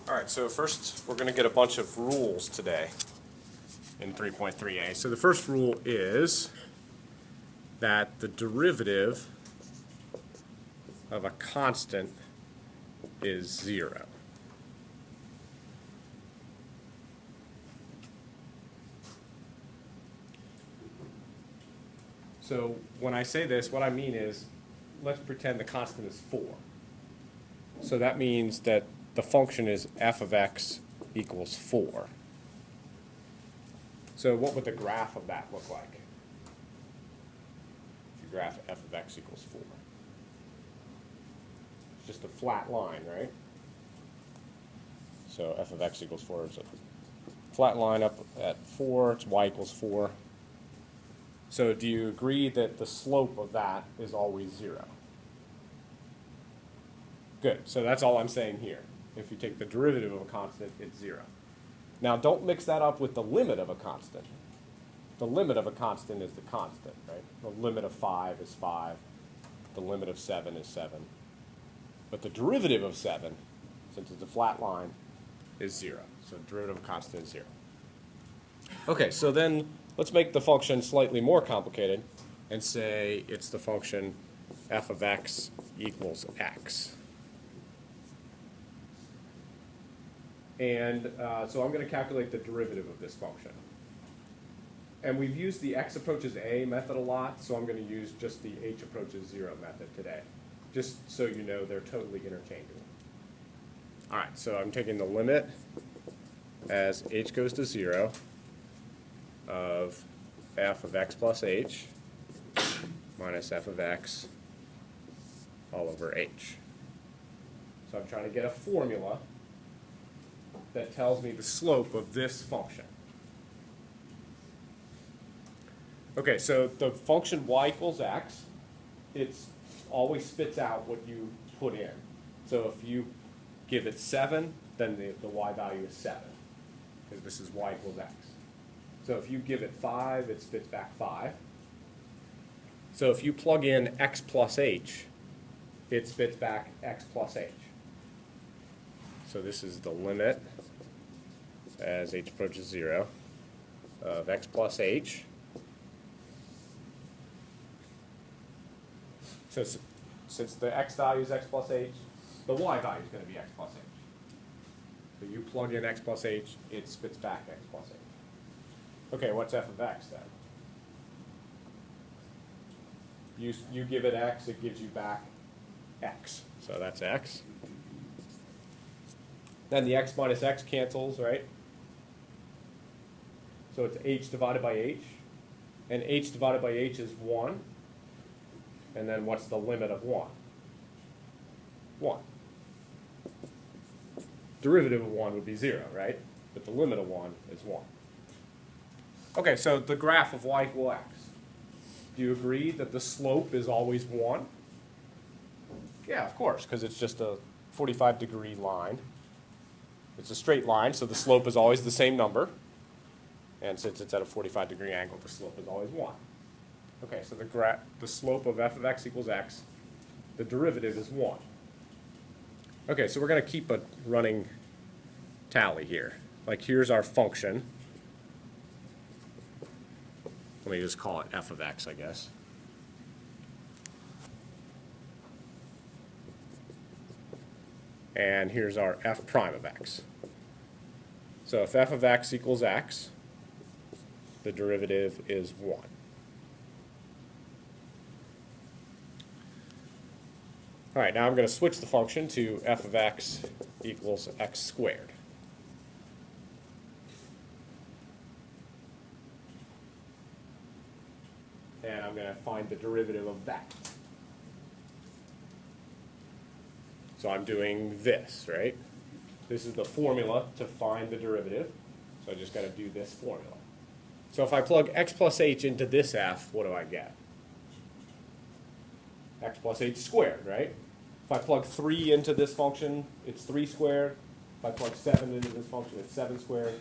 All right, so first we're going to get a bunch of rules today in 3.3a. So the first rule is that the derivative of a constant is 0. So when I say this, what I mean is, let's pretend the constant is 4. So that means that the function is f of x equals 4. So what would the graph of that look like? If you graph f of x equals 4. It's just a flat line, right? So f of x equals 4 is a flat line up at 4. It's y equals 4. So do you agree that the slope of that is always 0? Good. So that's all I'm saying here. If you take the derivative of a constant, it's 0. Now don't mix that up with the limit of a constant. The limit of a constant is the constant, right? The limit of 5 is 5. The limit of 7 is 7. But the derivative of 7, since it's a flat line, is 0. So the derivative of a constant is 0. Okay, so then let's make the function slightly more complicated and say it's the function f of x equals x. And so I'm going to calculate the derivative of this function. And we've used the x approaches a method a lot, so I'm going to use just the h approaches 0 method today, just so you know they're totally interchangeable. All right, so I'm taking the limit as h goes to 0 of f of x plus h minus f of x all over h. So I'm trying to get a formula that tells me the slope of this function. Okay, so the function y equals x, it always spits out what you put in. So if you give it 7, then the y value is 7, because this is y equals x. So if you give it 5, it spits back 5. So if you plug in x plus h, it spits back x plus h. So this is the limit as h approaches 0 of x plus h. So since the x value is x plus h, the y value is going to be x plus h. So you plug in x plus h, it spits back x plus h. Okay, what's f of x then? You give it x, it gives you back x. So that's x. Then the x minus x cancels, right? So it's h divided by h. And h divided by h is 1. And then what's the limit of 1? 1. Derivative of 1 would be 0, right? But the limit of 1 is 1. Okay, so the graph of y equals x. Do you agree that the slope is always 1? Yeah, of course, because it's just a 45-degree line. It's a straight line, so the slope is always the same number. And since it's at a 45-degree angle, the slope is always 1. Okay, so the slope of f of x equals x, the derivative is 1. Okay, so we're going to keep a running tally here. Like here's our function. Let me just call it f of x, I guess. And here's our f prime of x. So if f of x equals x, the derivative is 1. All right, now I'm going to switch the function to f of x equals x squared. And I'm going to find the derivative of that. So I'm doing this, right? This is the formula to find the derivative. So I just got to do this formula. So if I plug x plus h into this f, what do I get? X plus h squared, right? If I plug 3 into this function, it's 3 squared. If I plug 7 into this function, it's 7 squared.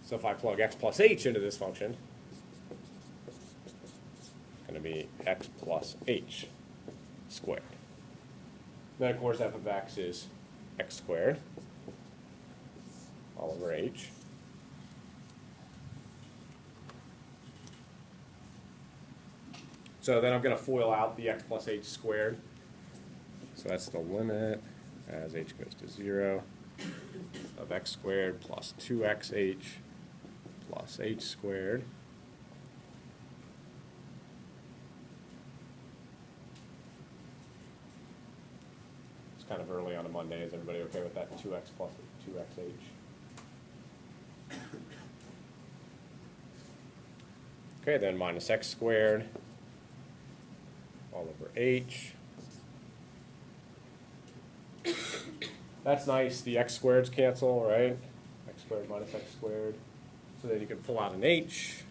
So if I plug x plus h into this function, it's going to be x plus h squared. Then, of course, f of x is x squared. all over h. So then I'm going to FOIL out the x plus h squared. So that's the limit as h goes to 0 of x squared plus 2xh plus h squared. It's kind of early on a Monday. Is everybody okay with that? 2x plus 2xh. Okay, then minus x squared all over h. That's nice. The x squareds cancel, right? X squared minus x squared. So then you can pull out an h.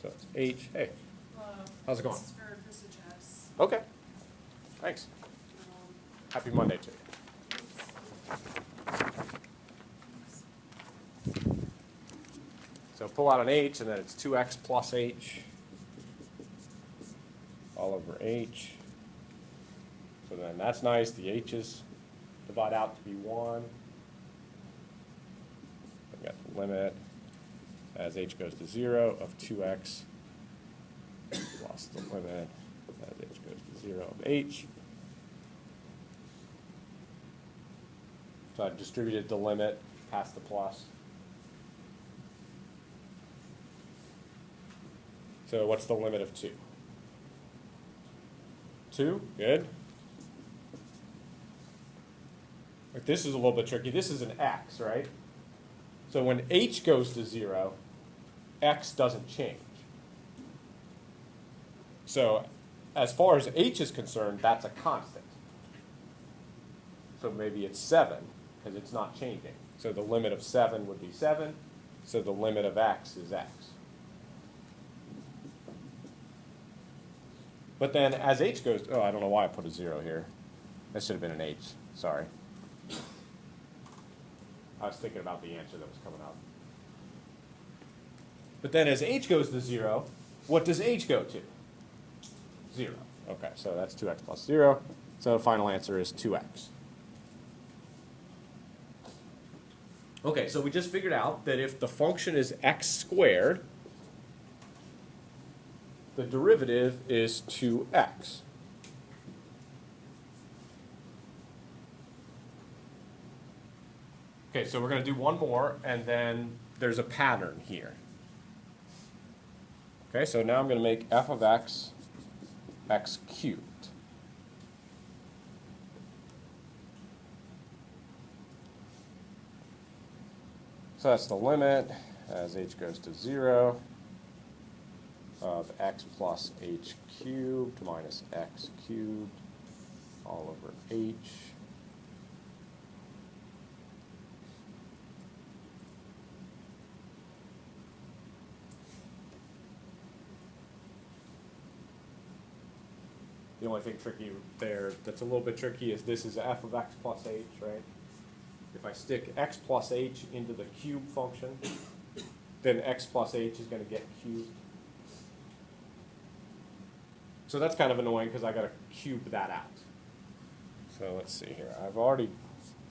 So it's h. Hey, Hello. how's it going? This is for Krista Jess. Okay. Thanks. Happy Monday to you. So pull out an h, and then it's 2x plus h all over h. So then that's nice. The h's divide out to be 1. I've got the limit as h goes to 0 of 2x plus the limit as h goes to 0 of h. So I've distributed the limit past the plus. So what's the limit of 2? 2? Good. Like this is a little bit tricky. This is an x, right? So when h goes to 0, x doesn't change. So as far as h is concerned, that's a constant. So maybe it's 7, because it's not changing. So the limit of 7 would be 7. So the limit of x is x. But then as h goes, oh, I don't know why I put a 0 here. That should have been an h, sorry. I was thinking about the answer that was coming up. But then as h goes to 0, what does h go to? 0. Okay, so that's 2x plus 0. So the final answer is 2x. Okay, so we just figured out that if the function is x squared, the derivative is 2x. Okay, so we're going to do one more, and then there's a pattern here. Okay, so now I'm going to make f of x x cubed. So that's the limit as h goes to 0 of x plus h cubed minus x cubed all over h. The only thing tricky there that's a little bit tricky is this is f of x plus h, right? If I stick x plus h into the cube function, then x plus h is going to get cubed. So that's kind of annoying because I got to cube that out. So let's see here. I've already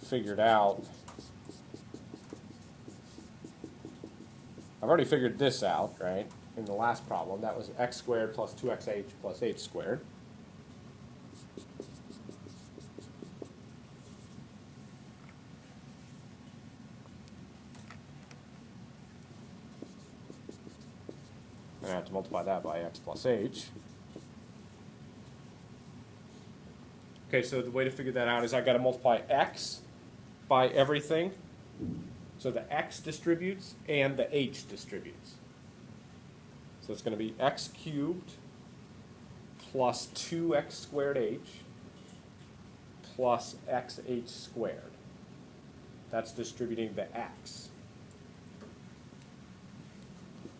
figured this out, right? In the last problem, that was x squared plus 2xh plus h squared. And I have to multiply that by x plus h. Okay, so the way to figure that out is I've got to multiply x by everything. So the x distributes and the h distributes. So it's going to be x cubed plus 2x squared h plus xh squared. That's distributing the x.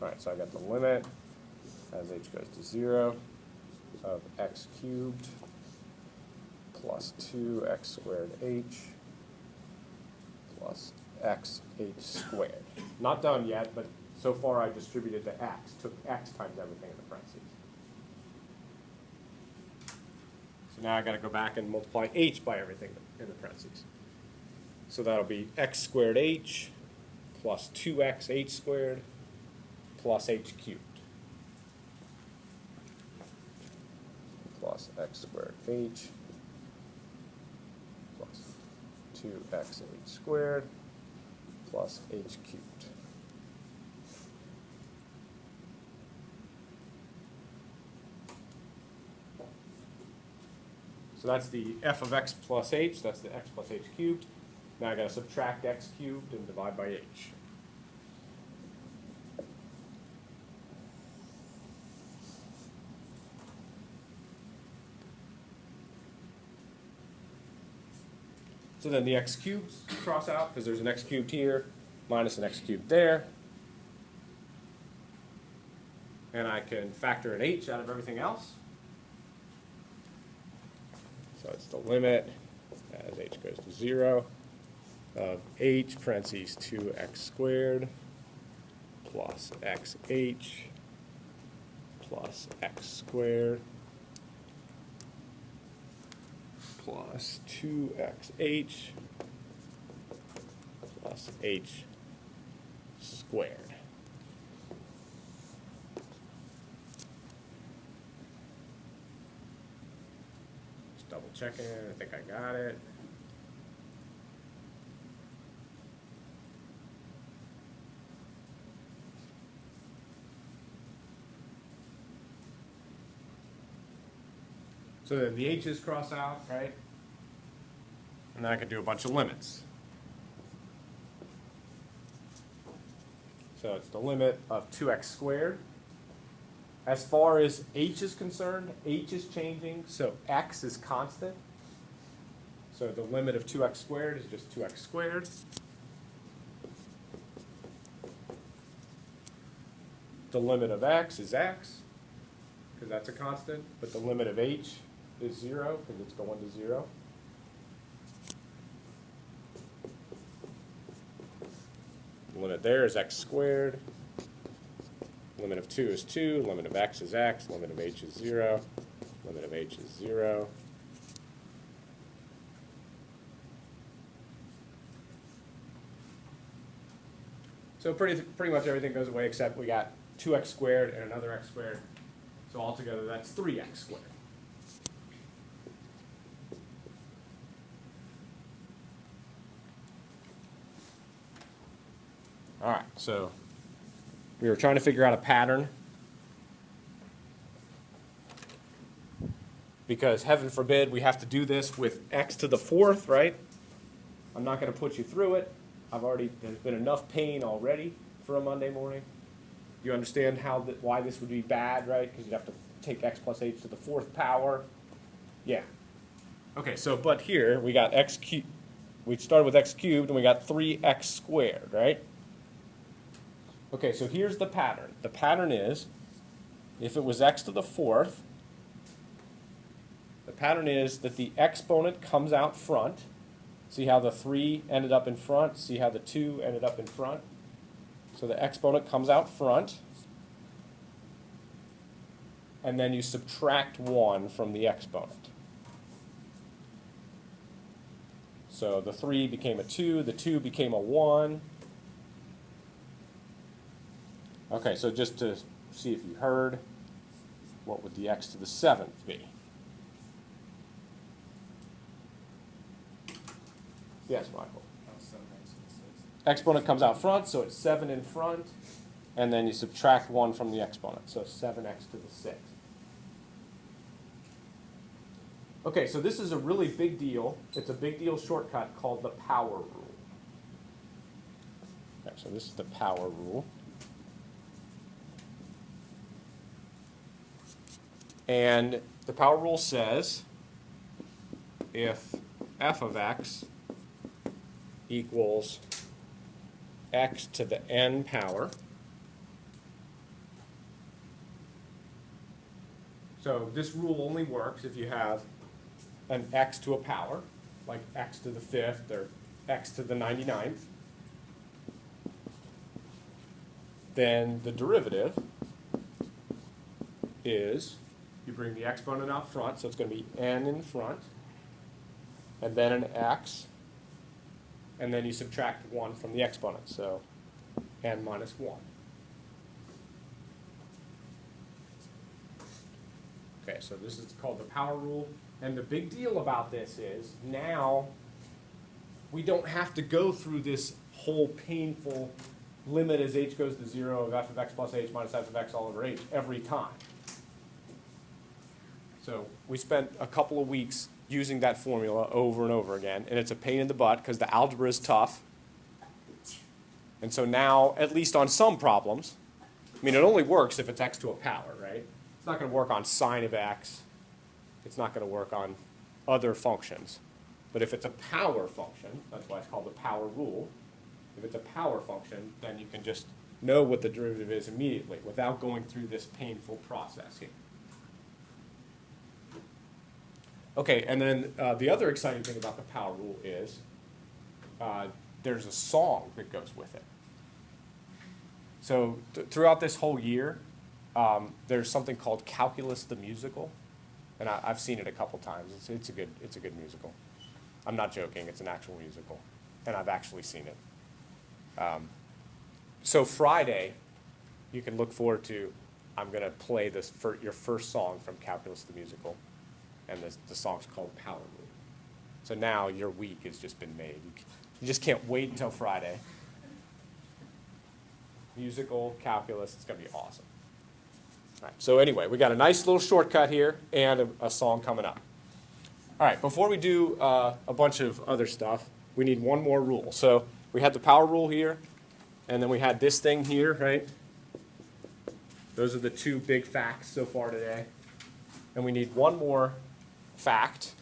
All right, so I got the limit as h goes to 0 of x cubed plus 2x squared h plus xh squared. Not done yet, but so far I distributed the x, took x times everything in the parentheses. So now I got to go back and multiply h by everything in the parentheses. So that'll be x squared h plus 2x h squared plus h cubed plus x squared h plus 2x h squared plus h cubed. So that's the f of x plus h, that's the x plus h cubed. Now I gotta subtract x cubed and divide by h. So then the x cubes cross out because there's an x cubed here minus an x cubed there. And I can factor an h out of everything else. So it's the limit as h goes to 0 of h parentheses 2x squared plus xh plus x squared plus 2xh plus h squared. Just double checking, I think I got it. So then the h's cross out, right? And then I can do a bunch of limits. So it's the limit of 2x squared. As far as h is concerned, h is changing, so x is constant. So the limit of 2x squared is just 2x squared. The limit of x is x, because that's a constant, but the limit of h is 0, because it's going to 0. The limit there is x squared. Limit of 2 is 2. Limit of x is x. Limit of h is 0. Limit of h is 0. So pretty much everything goes away except we got 2x squared and another x squared. So altogether that's 3x squared. All right, so we were trying to figure out a pattern because heaven forbid we have to do this with x to the 4th, right? I'm not going to put you through it. There's been enough pain already for a Monday morning. You understand why this would be bad, right? Because you'd have to take x plus h to the 4th power. Yeah. Okay, so but here we got x cubed. We started with x cubed and we got 3x squared, right? Okay, so here's the pattern. The pattern is, if it was x to the 4th, the pattern is that the exponent comes out front. See how the 3 ended up in front? See how the 2 ended up in front? So the exponent comes out front, and then you subtract 1 from the exponent. So the 3 became a 2, the 2 became a 1. Okay, so just to see if you heard, what would the x to the 7th be? Yes, Michael. Exponent comes out front, so it's 7 in front, and then you subtract 1 from the exponent, so 7x to the 6th. Okay, so this is a really big deal. It's a big deal shortcut called the power rule. Okay, so this is the power rule. And the power rule says if f of x equals x to the n power, so this rule only works if you have an x to a power, like x to the 5th or x to the 99th, then the derivative is you bring the exponent out front, so it's going to be n in front, and then an x, and then you subtract 1 from the exponent, so n minus 1. Okay, so this is called the power rule, and the big deal about this is now we don't have to go through this whole painful limit as h goes to 0 of f of x plus h minus f of x all over h every time. So we spent a couple of weeks using that formula over and over again, and it's a pain in the butt because the algebra is tough. And so now, at least on some problems, I mean, it only works if it's x to a power, right? It's not going to work on sine of x. It's not going to work on other functions. But if it's a power function, that's why it's called the power rule. If it's a power function, then you can just know what the derivative is immediately without going through this painful process here. Okay, and then the other exciting thing about the power rule is there's a song that goes with it. So throughout this whole year, there's something called Calculus the Musical, and I've seen it a couple times. It's a good musical. I'm not joking. It's an actual musical, and I've actually seen it. So Friday, you can look forward to. I'm going to play your first song from Calculus the Musical, and the song's called Power Rule. So now your week has just been made. You just can't wait until Friday. Musical, calculus, it's going to be awesome. All right, so anyway, we got a nice little shortcut here and a song coming up. All right, before we do a bunch of other stuff, we need one more rule. So we had the power rule here, and then we had this thing here, right? Those are the two big facts so far today. And we need one more fact,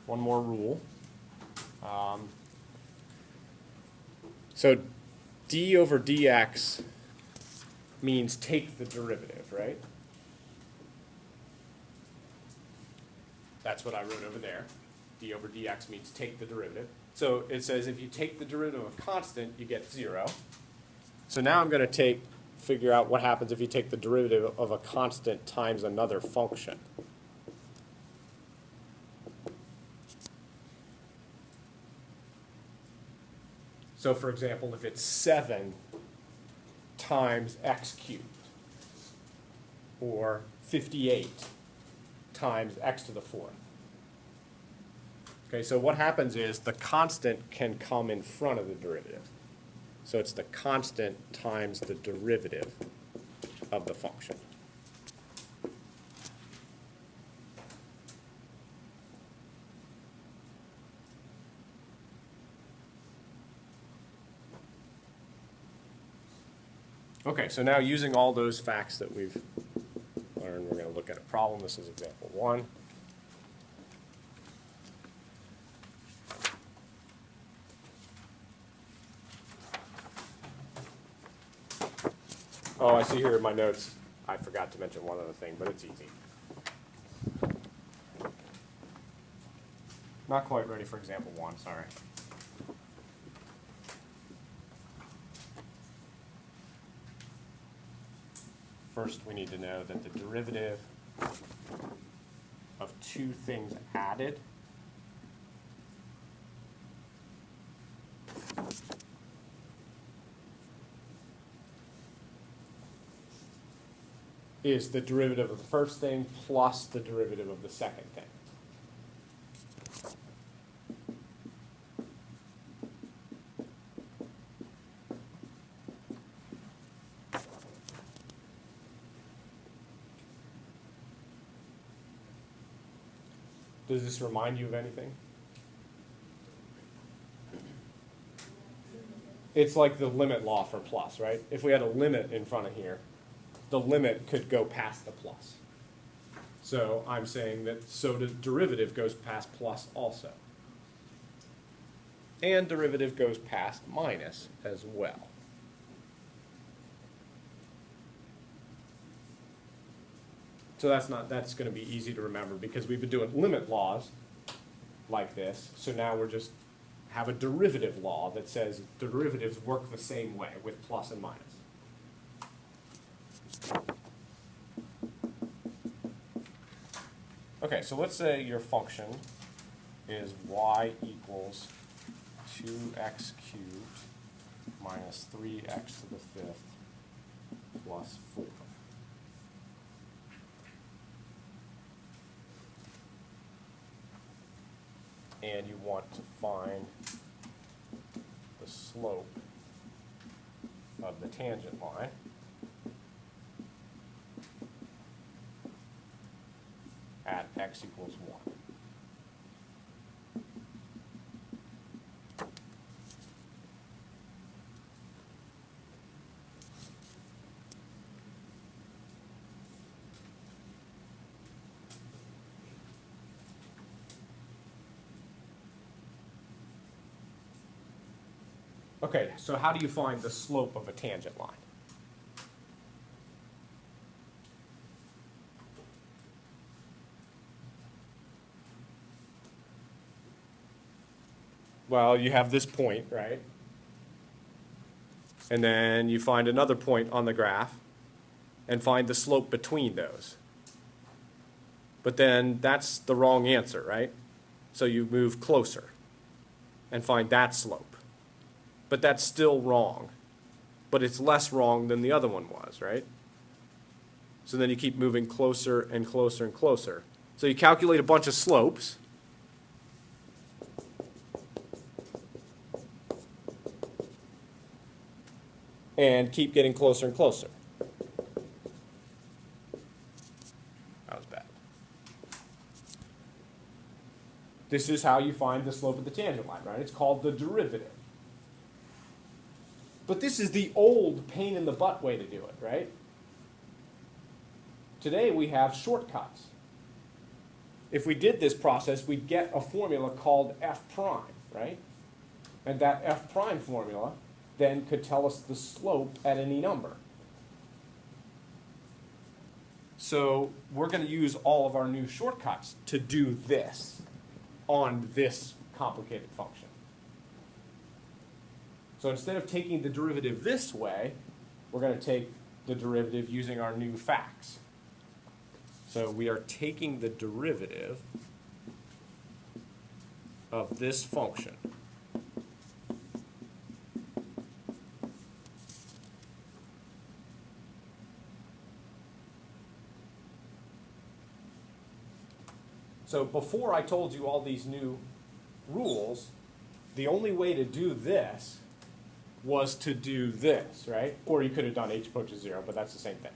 one more rule. So d over dx means take the derivative, right? That's what I wrote over there. D over dx means take the derivative. So it says if you take the derivative of a constant, you get 0. So now I'm going to figure out what happens if you take the derivative of a constant times another function. So for example, if it's 7 times x cubed, or 58 times x to the 4th. Okay, so what happens is the constant can come in front of the derivative. So it's the constant times the derivative of the function. Okay, so now using all those facts that we've learned, we're going to look at a problem. This is example 1. Oh, I see here in my notes, I forgot to mention one other thing, but it's easy. Not quite ready for example 1, sorry. First, we need to know that the derivative of two things added is the derivative of the first thing plus the derivative of the second thing. Does this remind you of anything? It's like the limit law for plus, right? If we had a limit in front of here, the limit could go past the plus. So I'm saying that so the derivative goes past plus also. And derivative goes past minus as well. So that's going to be easy to remember because we've been doing limit laws like this. So now we're just have a derivative law that says derivatives work the same way with plus and minus. Okay, so let's say your function is y equals 2x cubed minus 3x to the fifth plus 4. And you want to find the slope of the tangent line at x equals 1. Okay, so how do you find the slope of a tangent line? Well, you have this point, right? And then you find another point on the graph and find the slope between those. But then that's the wrong answer, right? So you move closer and find that slope. But that's still wrong. But it's less wrong than the other one was, right? So then you keep moving closer and closer and closer. So you calculate a bunch of slopes. And keep getting closer and closer. That was bad. This is how you find the slope of the tangent line, right? It's called the derivative. But this is the old pain in the butt way to do it, right? Today we have shortcuts. If we did this process, we'd get a formula called f prime, right? And that f prime formula then could tell us the slope at any number. So we're going to use all of our new shortcuts to do this on this complicated function. So instead of taking the derivative this way, we're going to take the derivative using our new facts. So we are taking the derivative of this function. So before I told you all these new rules, the only way to do this was to do this, right? Or you could have done h approaches 0, but that's the same thing.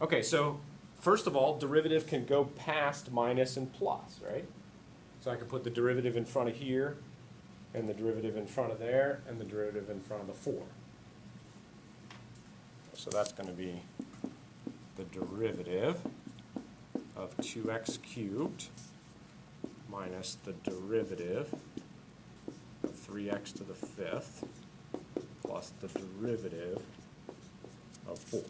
Okay, so first of all, derivative can go past minus and plus, right? So I can put the derivative in front of here, and the derivative in front of there, and the derivative in front of the 4. So that's going to be the derivative of 2x cubed minus the derivative of 3x to the fifth plus the derivative of 4.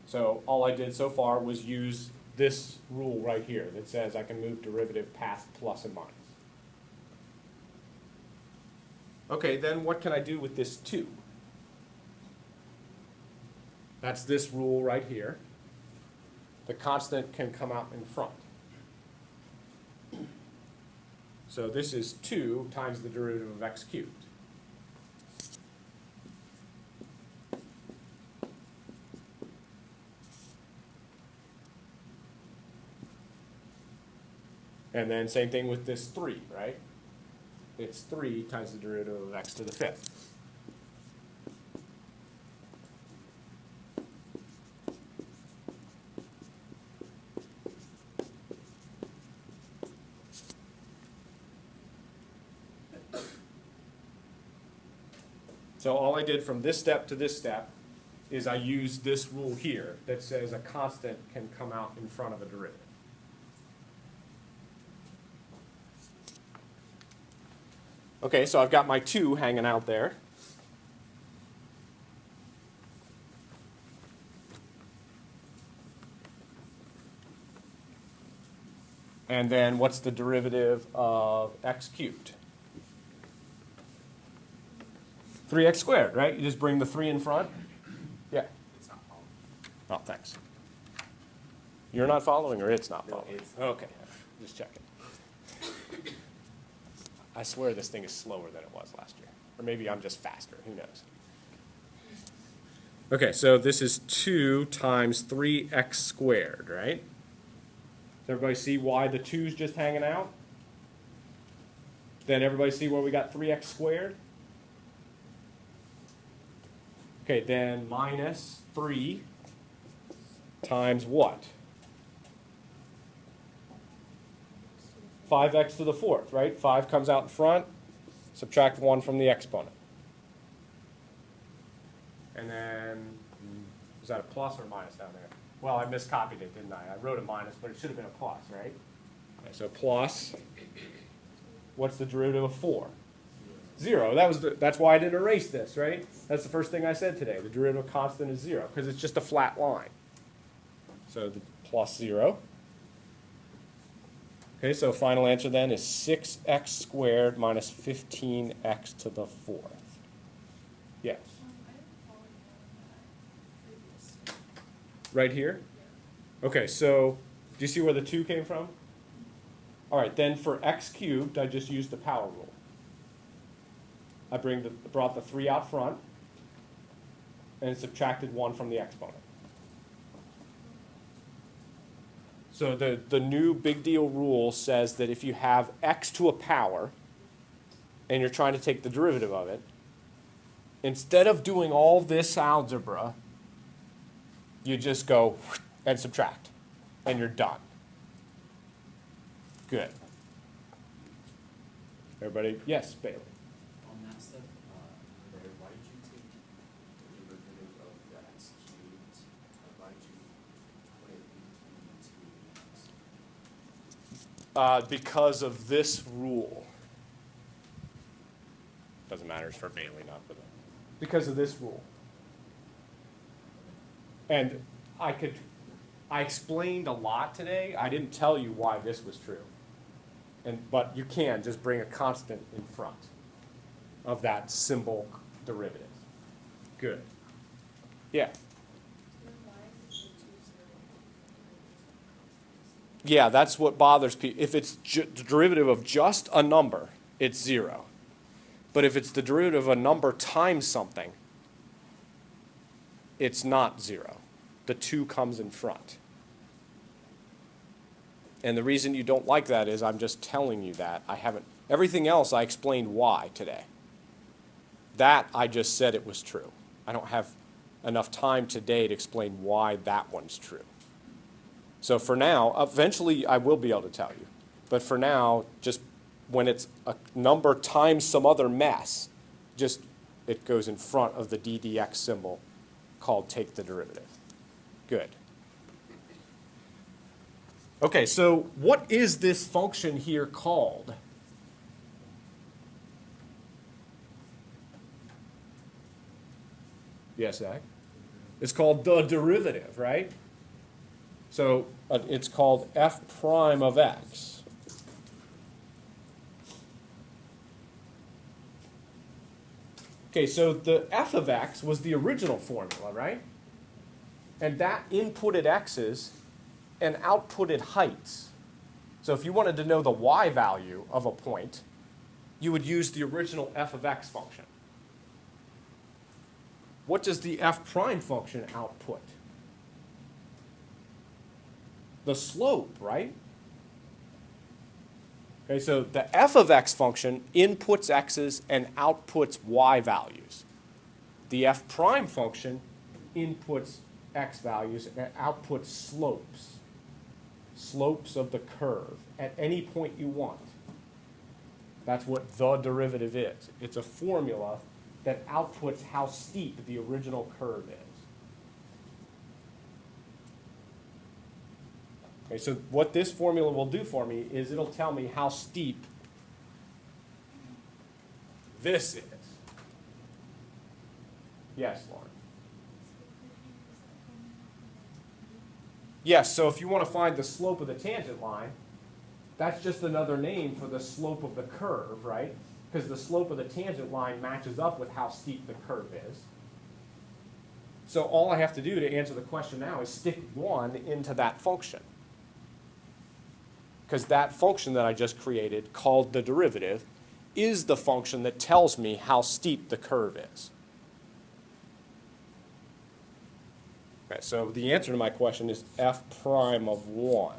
So all I did so far was use this rule right here that says I can move derivative past plus and minus. Okay, then what can I do with this 2? That's this rule right here. The constant can come out in front. So this is 2 times the derivative of x cubed. And then same thing with this 3, right? It's 3 times the derivative of x to the fifth. So all I did from this step to this step is I used this rule here that says a constant can come out in front of a derivative. Okay, so I've got my 2 hanging out there. And then what's the derivative of x cubed? 3x squared, right? You just bring the 3 in front. Yeah. It's not following. Oh, thanks. You're not following, or it's not No, following? it's- Okay, just checking. I swear this thing is slower than it was last year. Or maybe I'm just faster, who knows? Okay, so this is 2 times 3x squared, right? Does everybody see why the 2's just hanging out? Then everybody see where we got 3x squared? Okay, then minus 3 times what? 5x to the 4th, right? 5 comes out in front, subtract 1 from the exponent. And then, is that a plus or a minus down there? Well, I miscopied it, didn't I? I wrote a minus, but it should have been a plus, right? Okay, so plus, what's the derivative of 4? 0. That's why I didn't erase this, right? That's the first thing I said today. The derivative of constant is 0, because it's just a flat line. So the plus 0. Okay, so final answer then is 6x squared minus 15x to the 4th. Yes. Right here? Okay, so do you see where the 2 came from? All right, then for x cubed, I just used the power rule. I brought the 3 out front and subtracted 1 from the exponent. So the new big deal rule says that if you have x to a power and you're trying to take the derivative of it, instead of doing all this algebra, you just go and subtract, and you're done. Good. Everybody, yes, Bailey. On that step, there, why did you take the derivative of the x cubed? Why did you put it between the 2 and x? Because of this rule. Doesn't matter, it's for Bailey, not for them. Because of this rule. And I explained a lot today. I didn't tell you why this was true. But you can just bring a constant in front of that symbol derivative. Good. Yeah. Yeah, that's what bothers people. If it's the derivative of just a number, it's 0. But if it's the derivative of a number times something, it's not 0. The 2 comes in front. And the reason you don't like that is I'm just telling you that. Everything else I explained why today. That I just said it was true. I don't have enough time today to explain why that one's true. So for now, eventually I will be able to tell you. But for now, just when it's a number times some other mess, just it goes in front of the ddx symbol called take the derivative. Good. Okay, so what is this function here called? Yes, Zach? It's called the derivative, right? So it's called f prime of x. Okay, so the f of x was the original formula, right? And that inputted x's and outputted heights. So if you wanted to know the y value of a point, you would use the original f of x function. What does the f prime function output? The slope, right? Okay, so the f of x function inputs x's and outputs y values. The f prime function inputs x values and outputs slopes. Slopes of the curve at any point you want. That's what the derivative is. It's a formula that outputs how steep the original curve is. Okay, so what this formula will do for me is it'll tell me how steep this is. Yes, Lauren. Yes, so if you want to find the slope of the tangent line, that's just another name for the slope of the curve, right? because the slope of the tangent line matches up with how steep the curve is. So all I have to do to answer the question now is stick 1 into that function. Because that function that I just created, called the derivative, is the function that tells me how steep the curve is. Okay, so the answer to my question is f prime of 1,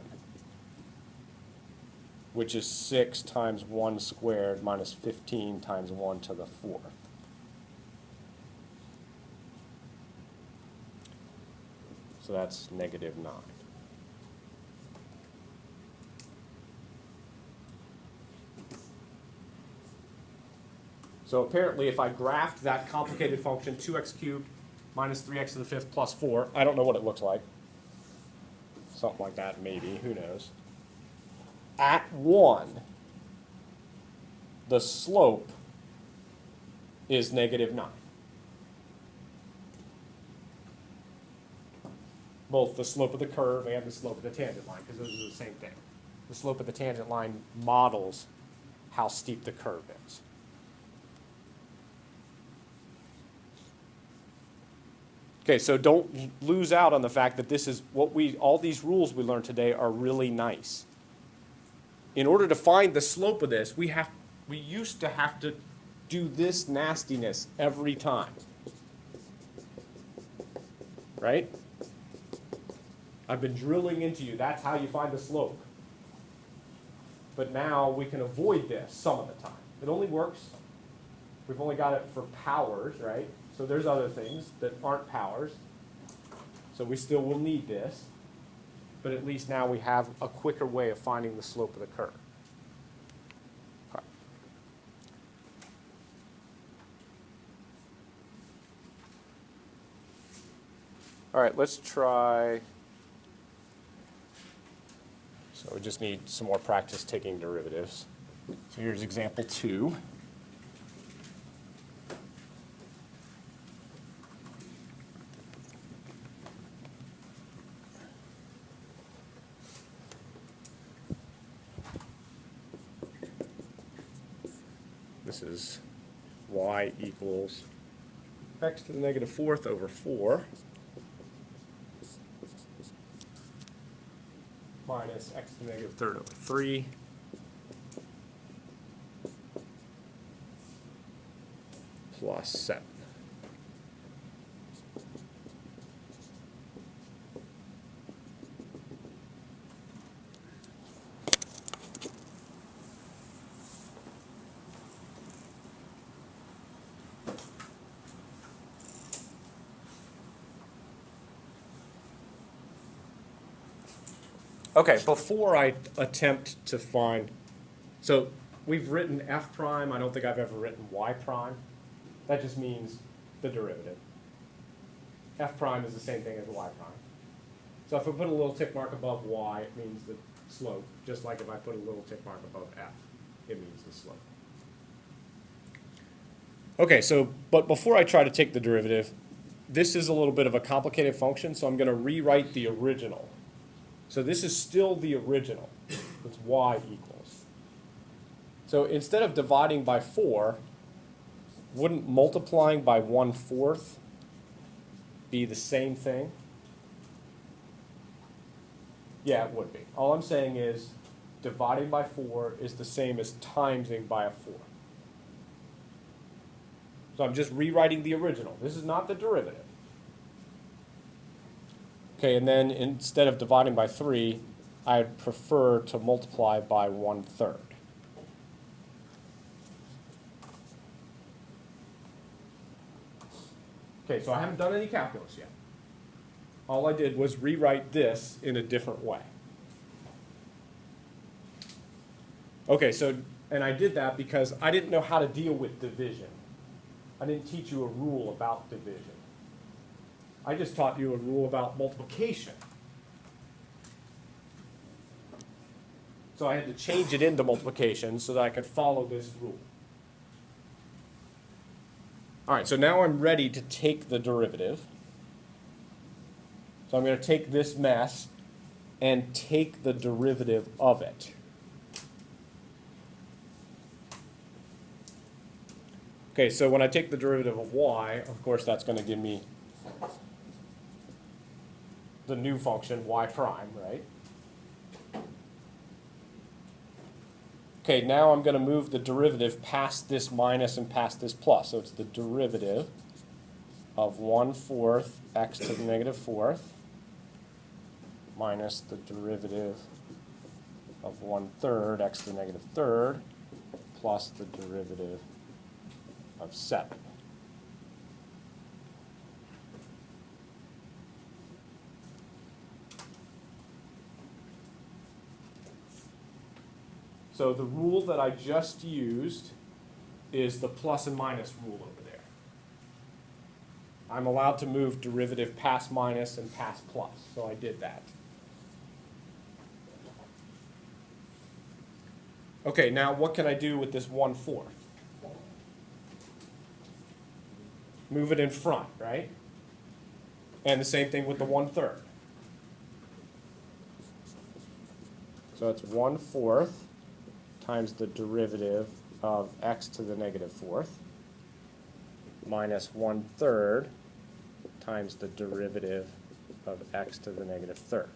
which is 6 times 1 squared minus 15 times 1 to the 4th. So that's negative 9. So apparently if I graphed that complicated function, 2x cubed minus 3x to the 5th plus 4, I don't know what it looks like. Something like that, maybe, who knows. At 1, the slope is negative 9. Both the slope of the curve and the slope of the tangent line, because those are the same thing. The slope of the tangent line models how steep the curve is. Okay, so don't lose out on the fact that this is what all these rules we learned today are really nice. In order to find the slope of this, we used to have to do this nastiness every time. Right? I've been drilling into you. That's how you find the slope. But now we can avoid this some of the time. It only works. We've only got it for powers, right? So there's other things that aren't powers. So we still will need this. But at least now we have a quicker way of finding the slope of the curve. Okay. All right, let's try. So we just need some more practice taking derivatives. So here's example 2. This is y equals x to the negative 4th over 4 minus x to the negative 3rd over 3 plus 7. Okay, before I attempt to find, so we've written f prime. I don't think I've ever written y prime. That just means the derivative. F prime is the same thing as y prime. So if I put a little tick mark above y, it means the slope, just like if I put a little tick mark above f, it means the slope. Okay, so, but before I try to take the derivative, this is a little bit of a complicated function, so I'm going to rewrite the original. So this is still the original. It's y equals. So instead of dividing by 4, wouldn't multiplying by 1/4 be the same thing? Yeah, it would be. All I'm saying is dividing by 4 is the same as timesing by a 4. So I'm just rewriting the original. This is not the derivative. Okay, and then instead of dividing by 3, I'd prefer to multiply by 1/3. Okay, so I haven't done any calculus yet. All I did was rewrite this in a different way. Okay, so, and I did that because I didn't know how to deal with division. I didn't teach you a rule about division. I just taught you a rule about multiplication. So I had to change it into multiplication so that I could follow this rule. All right, so now I'm ready to take the derivative. So I'm going to take this mess and take the derivative of it. Okay, so when I take the derivative of y, of course that's going to give me the new function y prime, right? Okay, now I'm going to move the derivative past this minus and past this plus. So it's the derivative of 1/4 x to the negative fourth minus the derivative of 1/3 x to the negative third plus the derivative of 7. So the rule that I just used is the plus and minus rule over there. I'm allowed to move derivative past minus and past plus, so I did that. Okay, now what can I do with this 1/4? Move it in front, right? And the same thing with the 1/3. So it's 1/4 times the derivative of x to the negative fourth minus 1/3 times the derivative of x to the negative third.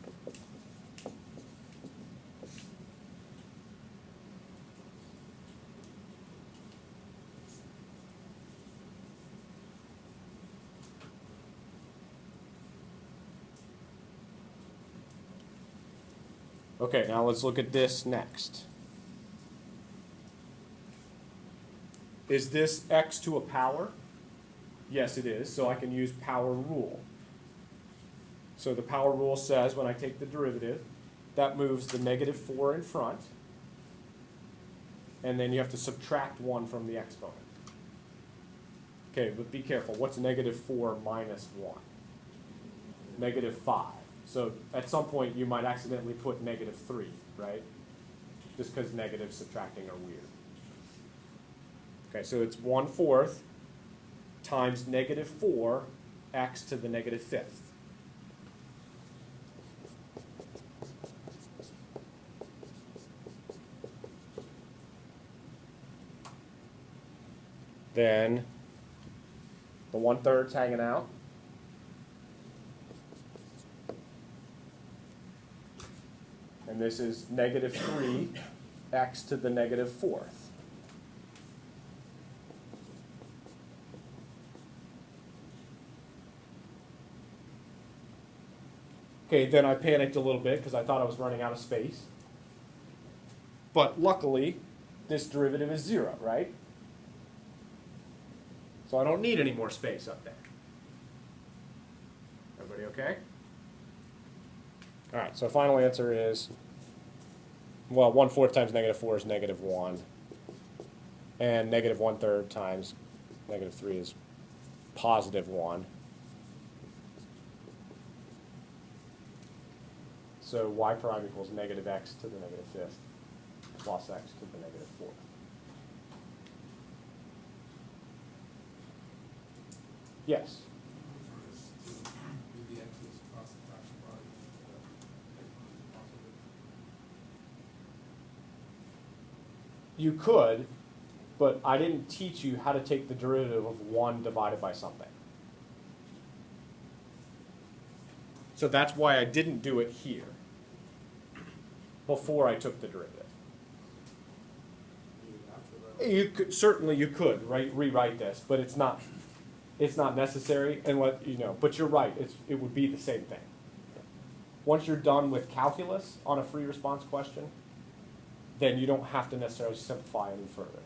Okay, now let's look at this next. Is this x to a power? Yes, it is, so I can use power rule. So the power rule says when I take the derivative, that moves the negative 4 in front, and then you have to subtract 1 from the exponent. Okay, but be careful. What's negative 4 minus 1? Negative 5. So at some point you might accidentally put negative 3, right? Just because negative subtracting are weird. Okay, so it's 1/4 times negative 4 x to the negative fifth. Then the 1/3's hanging out. And this is negative 3 x to the negative fourth. Okay, then I panicked a little bit because I thought I was running out of space. But luckily, this derivative is 0, right? So I don't need any more space up there. Everybody okay? All right, so final answer is, well, 1/4 times negative 4 is negative 1. And negative 1/3 times negative 3 is positive 1. So y prime equals negative x to the negative fifth plus x to the negative fourth. Yes? You could, but I didn't teach you how to take the derivative of 1 divided by something. So that's why I didn't do it here before I took the derivative. You could, certainly you could rewrite this, but it's not necessary. And but you're right. It would be the same thing. Once you're done with calculus on a free response question, then you don't have to necessarily simplify any further.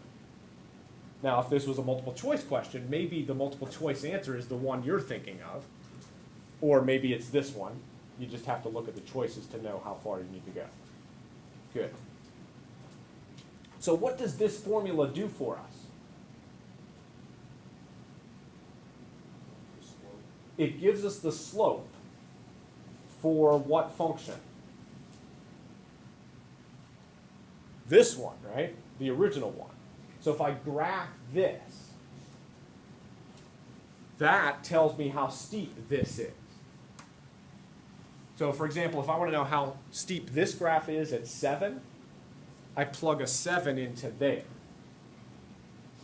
Now, if this was a multiple choice question, maybe the multiple choice answer is the one you're thinking of, or maybe it's this one. You just have to look at the choices to know how far you need to go. Good. So what does this formula do for us? It gives us the slope for what function? This one, right? The original one. So if I graph this, that tells me how steep this is. So for example, if I want to know how steep this graph is at 7, I plug a 7 into there.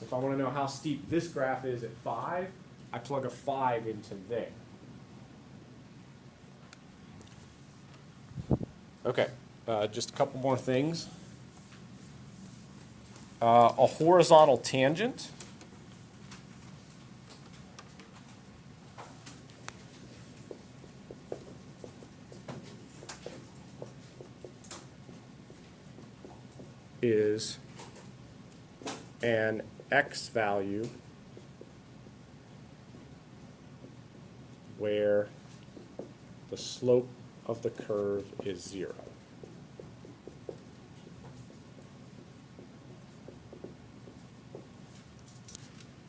If I want to know how steep this graph is at 5, I plug a 5 into there. Okay, just a couple more things. A horizontal tangent is an x value where the slope of the curve is 0.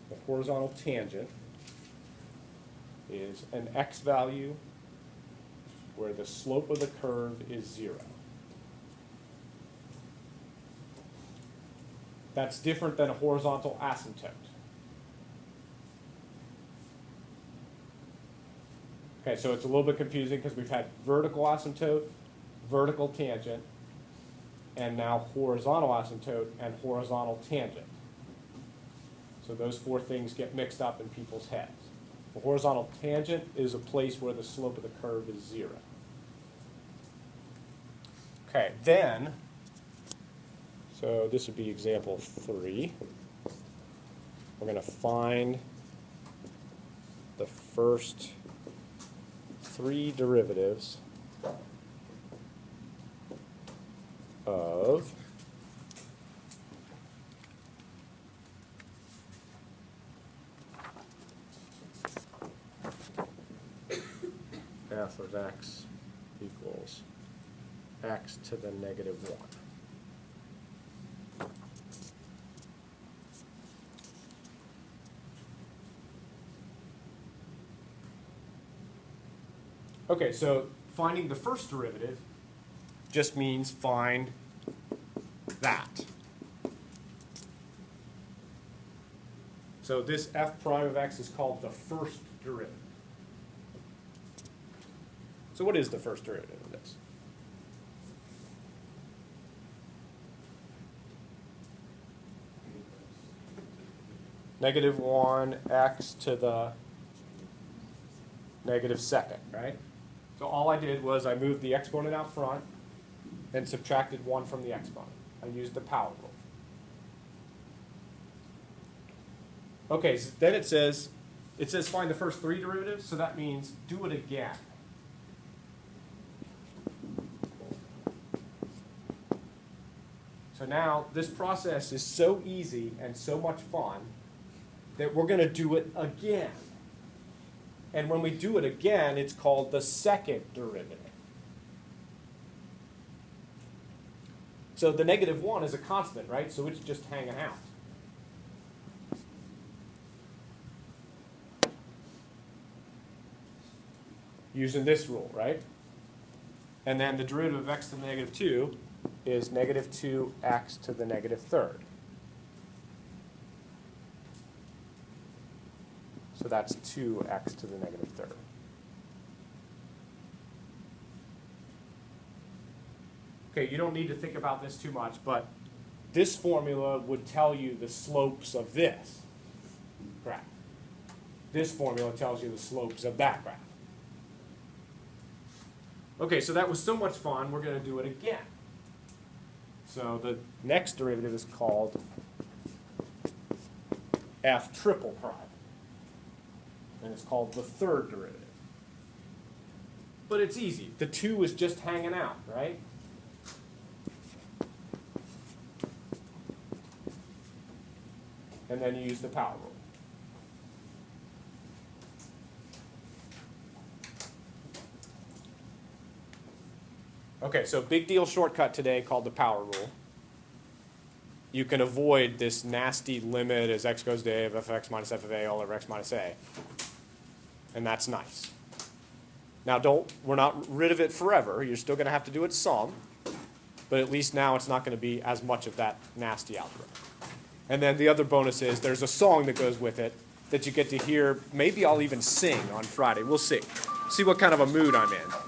The horizontal tangent is an x value where the slope of the curve is 0. That's different than a horizontal asymptote. Okay, so it's a little bit confusing because we've had vertical asymptote, vertical tangent, and now horizontal asymptote and horizontal tangent. So those 4 things get mixed up in people's heads. A horizontal tangent is a place where the slope of the curve is 0. Okay, then, so this would be example 3. We're going to find the first 3 derivatives of f of x equals x to the negative 1. Okay, so finding the first derivative just means find that. So this f prime of x is called the first derivative. So what is the first derivative of this? Negative 1 x to the negative second, right? So all I did was I moved the exponent out front and subtracted 1 from the exponent. I used the power rule. Okay, so then it says find the first 3 derivatives, so that means do it again. So now this process is so easy and so much fun that we're going to do it again. And when we do it again, it's called the second derivative. So the negative 1 is a constant, right? So it's just hanging out. Using this rule, right? And then the derivative of x to the negative 2 is negative 2x to the negative third. So that's 2x to the negative third. Okay, you don't need to think about this too much, but this formula would tell you the slopes of this graph. This formula tells you the slopes of that graph. Okay, so that was so much fun, we're going to do it again. So the next derivative is called f triple prime. And it's called the third derivative. But it's easy. The 2 is just hanging out, right? And then you use the power rule. Okay, so big deal shortcut today called the power rule. You can avoid this nasty limit as x goes to a of fx minus f of a all over x minus a. And that's nice. Now we're not rid of it forever. You're still going to have to do it some. But at least now it's not going to be as much of that nasty algebra. And then the other bonus is there's a song that goes with it that you get to hear. Maybe I'll even sing on Friday. We'll see. See what kind of a mood I'm in.